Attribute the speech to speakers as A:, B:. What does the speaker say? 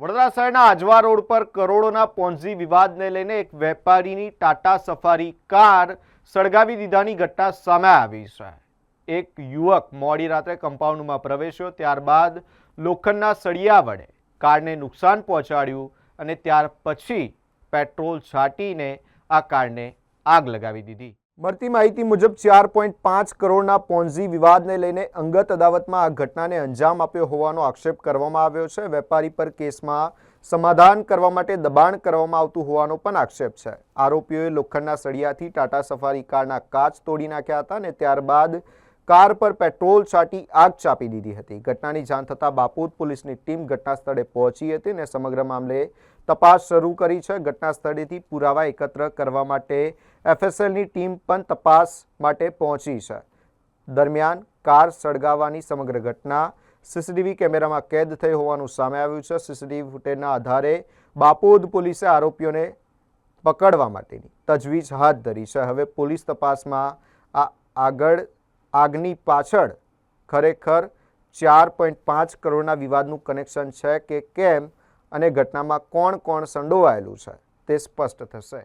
A: વડોદરા શહેરના આજવા રોડ પર કરોડોના પોન્ઝી વિવાદને લઈને એક વેપારીની ટાટા સફારી કાર સળગાવી દીધાની ઘટના સામે આવી છે। એક યુવક મોડી રાત્રે કમ્પાઉન્ડમાં પ્રવેશ્યો, ત્યારબાદ લોખંડના સળિયા વડે કારને નુકસાન પહોંચાડ્યું અને ત્યાર પછી પેટ્રોલ છાંટીને આ કારને આગ લગાવી દીધી। મળતી માહિતી મુજબ 4.5 કરોડના પોન્ઝી વિવાદને લઈને અંગત અદાવતમાં આ ઘટનાને અંજામ આપ્યો હોવાનો આક્ષેપ કરવામાં આવ્યો છે। વેપારી પર કેસમાં સમાધાન કરવા માટે દબાણ કરવામાં આવતું હોવાનો પણ આક્ષેપ છે। આરોપીઓએ લોખંડના સળિયાથી ટાટા સફારી કારના કાચ તોડી નાખ્યા હતા અને ત્યારબાદ કાર પર પેટ્રોલ છાંટી આગ ચાંપી દીધી હતી। ઘટનાની જાણ થતાં બાપોદ પોલીસની ટીમ ઘટના સ્થળે પહોંચી હતી અને સમગ્ર મામલે તપાસ શરૂ કરી છે। ઘટના સ્થળેથી પુરાવા એકત્ર કરવા માટે એફએસએલની ટીમ પણ તપાસ માટે પહોંચી છે। દરમિયાન કાર સળગાવવાની સમગ્ર ઘટના સીસીટીવી કેમેરામાં કેદ થઈ હોવાનું સામે આવ્યું છે। સીસીટીવી ફૂટેજના આધારે બાપોદ પોલીસે આરોપીઓને પકડવા માટેની તજવીજ હાથ ધરી છે। હવે પોલીસ તપાસમાં આગળ આગની પાછળ ખરેખર 4.5 કરોડના વિવાદનું કનેક્શન છે કે કેમ અને ઘટનામાં કોણ કોણ સંડોવાયેલું છે તે સ્પષ્ટ થશે।